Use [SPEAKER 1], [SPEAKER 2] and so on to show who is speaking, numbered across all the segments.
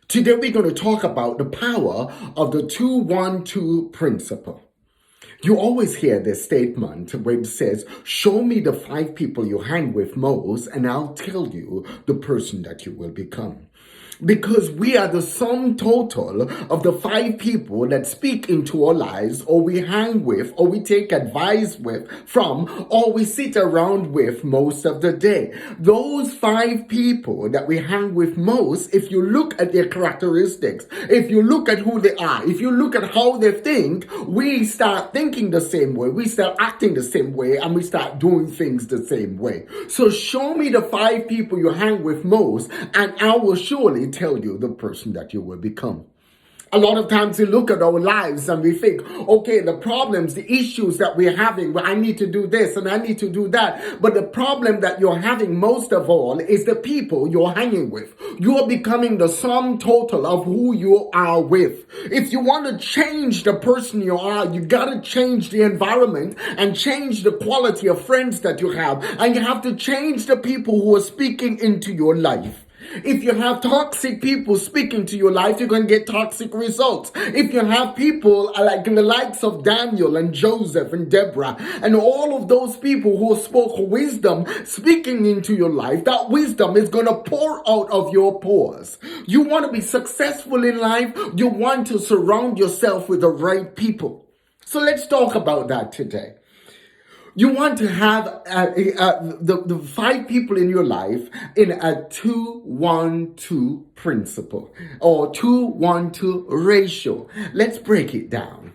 [SPEAKER 1] Today we're going to talk about the power of the 2-1-2 principle. You always hear this statement where it says, show me the 5 people you hang with most and I'll tell you the person that you will become. Because we are the sum total of the 5 people that speak into our lives, or we hang with, or we take advice with, from, or we sit around with most of the day. Those 5 people that we hang with most, if you look at their characteristics, if you look at who they are, if you look at how they think, we start thinking the same way, we start acting the same way, and we start doing things the same way. So show me the 5 people you hang with most, and I will surely tell you the person that you will become. A lot of times we look at our lives and we think, okay, the problems, the issues that we're having, well, I need to do this and I need to do that. But the problem that you're having most of all is the people you're hanging with. You're becoming the sum total of who you are with. If you want to change the person you are, you got to change the environment and change the quality of friends that you have. And you have to change the people who are speaking into your life. If you have toxic people speaking to your life, you're going to get toxic results. If you have people like the likes of Daniel and Joseph and Deborah and all of those people who spoke wisdom speaking into your life, that wisdom is going to pour out of your pores. You want to be successful in life. You want to surround yourself with the right people. So let's talk about that today. You want to have the 5 people in your life in a 2-1-2 principle or 2-1-2 ratio. Let's break it down.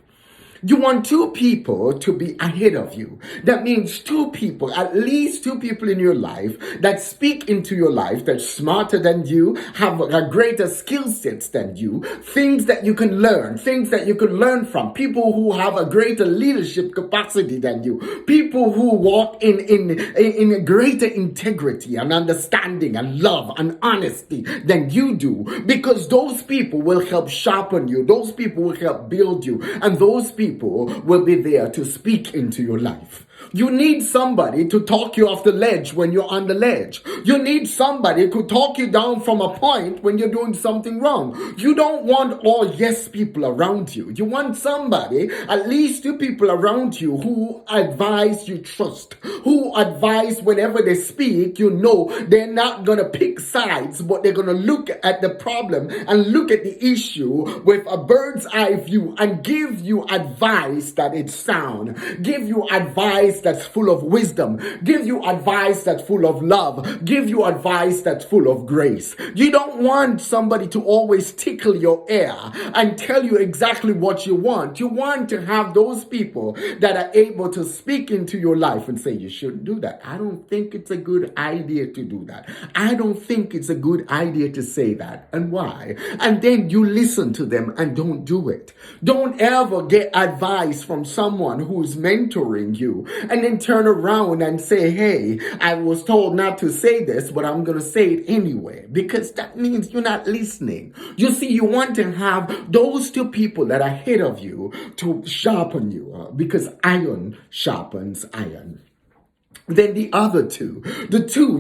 [SPEAKER 1] You want 2 people to be ahead of you. That means 2 people, at least 2 people in your life that speak into your life, that's smarter than you, have a greater skill sets than you, things that you can learn, things that you can learn from, people who have a greater leadership capacity than you, people who walk in a greater integrity and understanding and love and honesty than you do, because those people will help sharpen you, those people will help build you, and those people will be there to speak into your life. You need somebody to talk you off the ledge when you're on the ledge. You need somebody to talk you down from a point when you're doing something wrong. You don't want all yes people around you. You want somebody, at least 2 people around you who advise you trust, who advise whenever they speak, you know they're not going to pick sides, but they're going to look at the problem and look at the issue with a bird's eye view and give you advice that is sound, give you advice that's full of wisdom, give you advice that's full of love, give you advice that's full of grace. You don't want somebody to always tickle your ear and tell you exactly what you want. You want to have those people that are able to speak into your life and say, you shouldn't do that. I don't think it's a good idea to do that. I don't think it's a good idea to say that. And why? And then you listen to them and don't do it. Don't ever get advice from someone who's mentoring you and then turn around and say, hey, I was told not to say this, but I'm going to say it anyway, because that means you're not listening. You see, you want to have those 2 people that are ahead of you to sharpen you, because iron sharpens iron. Then the other 2,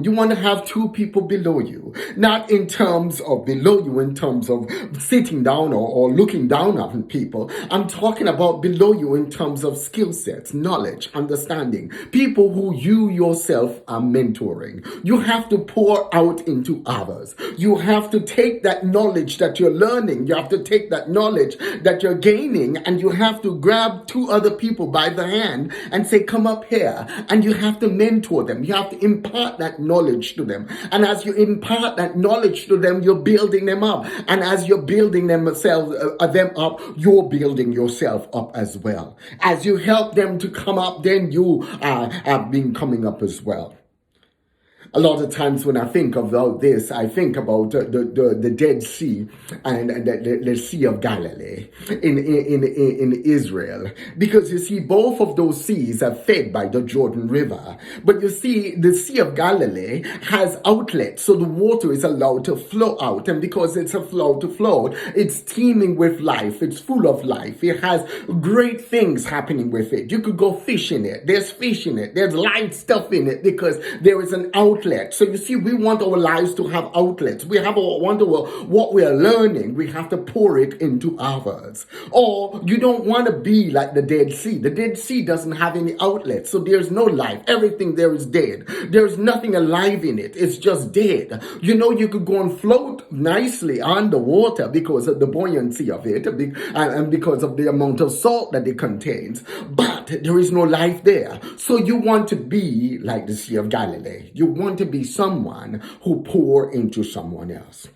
[SPEAKER 1] you want to have 2 people below you, not in terms of below you in terms of sitting down or looking down on people. I'm talking about below you in terms of skill sets, knowledge, understanding, people who you yourself are mentoring. You have to pour out into others. You have to take that knowledge that you're learning, you have to take that knowledge that you're gaining, and you have to grab 2 other people by the hand and say, come up here, and you have to mentor them. You have to impart that knowledge to them. And as you impart that knowledge to them, you're building them up. And as you're building them up, you're building yourself up as well. As you help them to come up, then you have been coming up as well. A lot of times when I think about this, I think about the Dead Sea and the Sea of Galilee in Israel. Because you see, both of those seas are fed by the Jordan River. But you see, the Sea of Galilee has outlets, so the water is allowed to flow out. And because it's allowed to flow, it's teeming with life. It's full of life. It has great things happening with it. You could go fish in it. There's fish in it. There's light stuff in it because there is an outlet outlet. So you see, we want our lives to have outlets. We want what we are learning, we have to pour it into others. Or you don't want to be like the Dead Sea. The Dead Sea doesn't have any outlets, so there's no life. Everything there is dead. There's nothing alive in it. It's just dead. You could go and float nicely on the water because of the buoyancy of it and because of the amount of salt that it contains. But there is no life there. So you want to be like the Sea of Galilee. You want to be someone who pour into someone else.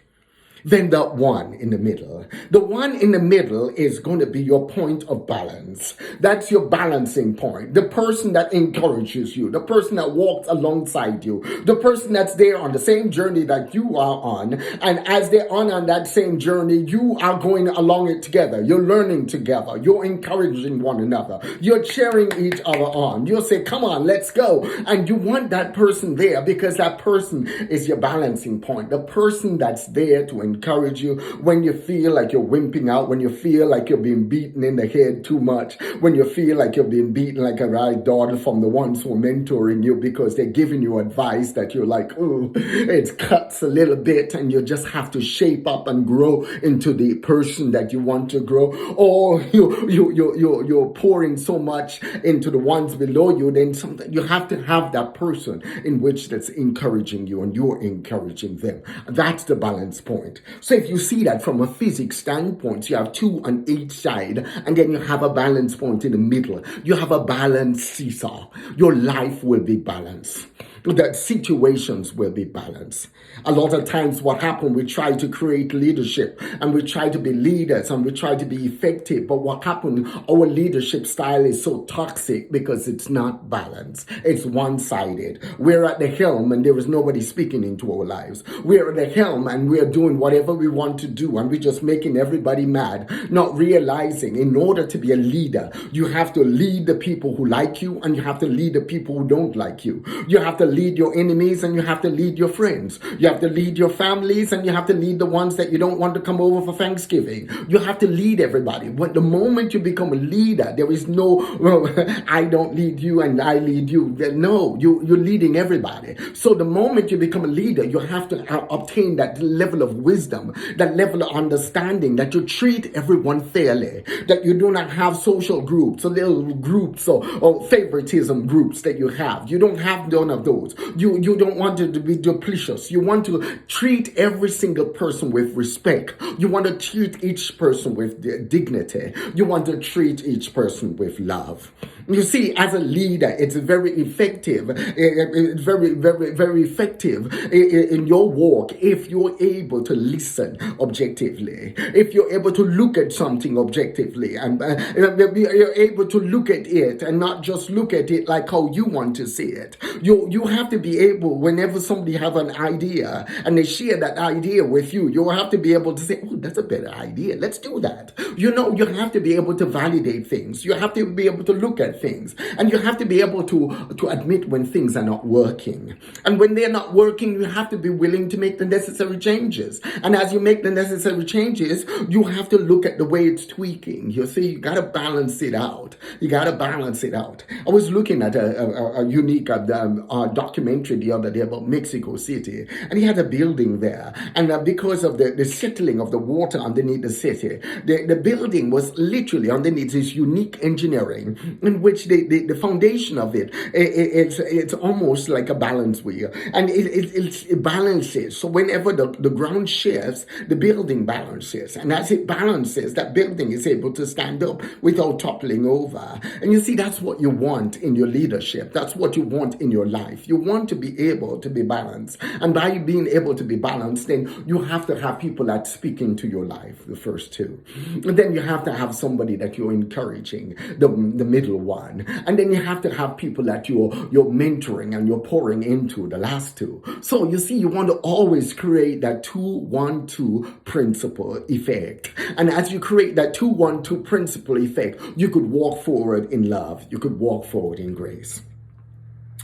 [SPEAKER 1] Then the one in the middle. The one in the middle is going to be your point of balance. That's your balancing point. The person that encourages you, the person that walks alongside you, the person that's there on the same journey that you are on. And as they're on that same journey, you are going along it together. You're learning together. You're encouraging one another. You're cheering each other on. You'll say, come on, let's go. And you want that person there because that person is your balancing point. The person that's there to encourage you when you feel like you're wimping out, when you feel like you're being beaten in the head too much, when you feel like you're being beaten like a rag doll from the ones who are mentoring you because they're giving you advice that you're like, oh, it cuts a little bit, and you just have to shape up and grow into the person that you want to grow. Or you're pouring so much into the ones below you, then something you have to have that person in which that's encouraging you and you're encouraging them. That's the balance point. So if you see that from a physics standpoint, you have two on each side, and then you have a balance point in the middle. You have a balanced seesaw. Your life will be balanced. The situations will be balanced. A lot of times what happens, we try to create leadership and we try to be leaders and we try to be effective. But what happens, our leadership style is so toxic because it's not balanced. It's one-sided. We're at the helm and there is nobody speaking into our lives. We're at the helm and we're doing whatever we want to do and we're just making everybody mad, not realizing in order to be a leader, you have to lead the people who like you and you have to lead the people who don't like you. You have to lead your enemies and you have to lead your friends. You have to lead your families and you have to lead the ones that you don't want to come over for Thanksgiving. You have to lead everybody. But the moment you become a leader, there is no, well, I don't lead you and I lead you. No, you're leading everybody. So the moment you become a leader, you have to obtain that level of wisdom, that level of understanding, that you treat everyone fairly, that you do not have social groups or little groups or favoritism groups that you have. You don't have none of those. You don't want it to be duplicitous. You want to treat every single person with respect. You want to treat each person with dignity. You want to treat each person with love. You see, as a leader, it's very effective. It's very, very, very effective in your walk if you're able to listen objectively. If you're able to look at something objectively and you're able to look at it and not just look at it like how you want to see it. You have to be able, whenever somebody have an idea and they share that idea with you, you have to be able to say, oh, that's a better idea. Let's do that. You have to be able to validate things. You have to be able to look at things. And you have to be able to admit when things are not working. And when they're not working, you have to be willing to make the necessary changes. And as you make the necessary changes, you have to look at the way it's tweaking. You see, you got to balance it out. You got to balance it out. I was looking at a unique documentary the other day about Mexico City, and he had a building there, and because of the settling of the water underneath the city, the building was literally underneath this unique engineering in which the foundation of it's almost like a balance wheel, and it balances. So whenever the ground shifts, the building balances, and as it balances, that building is able to stand up without toppling over. And you see, that's what you want in your leadership. That's what you want in your life. You want to be able to be balanced. And by being able to be balanced, then you have to have people that speak into your life, the first two. And then you have to have somebody that you're encouraging, the middle one. And then you have to have people that you're mentoring and you're pouring into, the last two. So you see, you want to always create that 2-1-2 principle effect. And as you create that 2-1-2 principle effect, you could walk forward in love. You could walk forward in grace.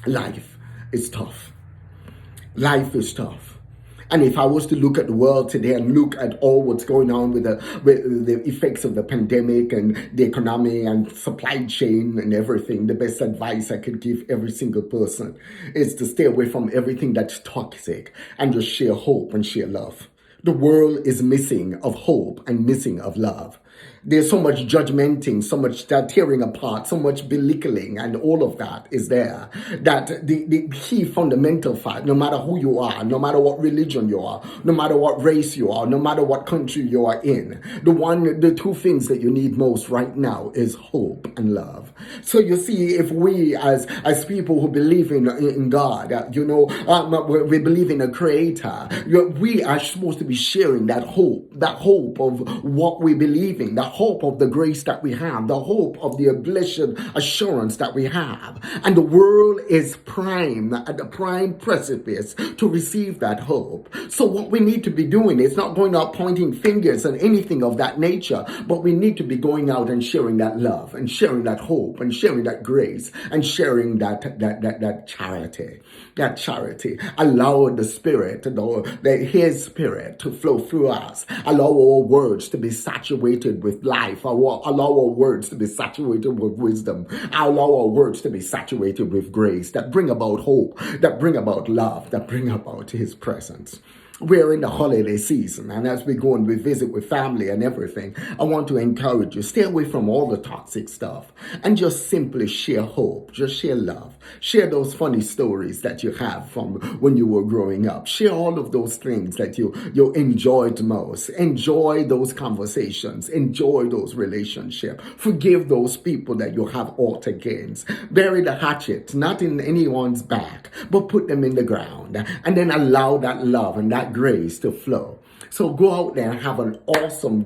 [SPEAKER 1] Life is tough. Life is tough. And if I was to look at the world today and look at all what's going on with the effects of the pandemic and the economy and supply chain and everything, the best advice I could give every single person is to stay away from everything that's toxic and just share hope and share love. The world is missing of hope and missing of love. There's so much judgmenting, so much tearing apart, so much belittling, and all of that is there. That the key fundamental fact, no matter who you are, no matter what religion you are, no matter what race you are, no matter what country you are in, the two things that you need most right now is hope and love. So you see, if we as people who believe in God, we believe in a creator, we are supposed to be sharing that hope of what we believe in, the hope of the grace that we have, the hope of the blessed assurance that we have. And the world is at the prime precipice to receive that hope. So what we need to be doing is not going out pointing fingers and anything of that nature, but we need to be going out and sharing that love and sharing that hope and sharing that grace and sharing that charity. That charity. Allow the Spirit, His Spirit to flow through us. Allow our words to be saturated with life. Allow our words to be saturated with wisdom. Allow our words to be saturated with grace that bring about hope, that bring about love, that bring about His presence. We're in the holiday season, and as we go and we visit with family and everything, I want to encourage you, stay away from all the toxic stuff and just simply share hope, just share love, share those funny stories that you have from when you were growing up, share all of those things that you enjoyed most, enjoy those conversations, enjoy those relationships, forgive those people that you have aught against, bury the hatchet, not in anyone's back, but put them in the ground, and then allow that love and that grace to flow. So go out there and have an awesome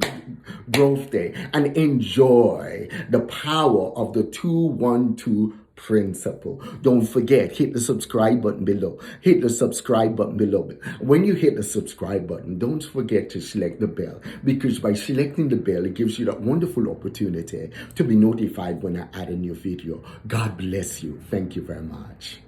[SPEAKER 1] growth day and enjoy the power of the 2-1-2 principle. Don't forget, hit the subscribe button below. Hit the subscribe button below. When you hit the subscribe button, don't forget to select the bell, because by selecting the bell, it gives you that wonderful opportunity to be notified when I add a new video. God bless you. Thank you very much.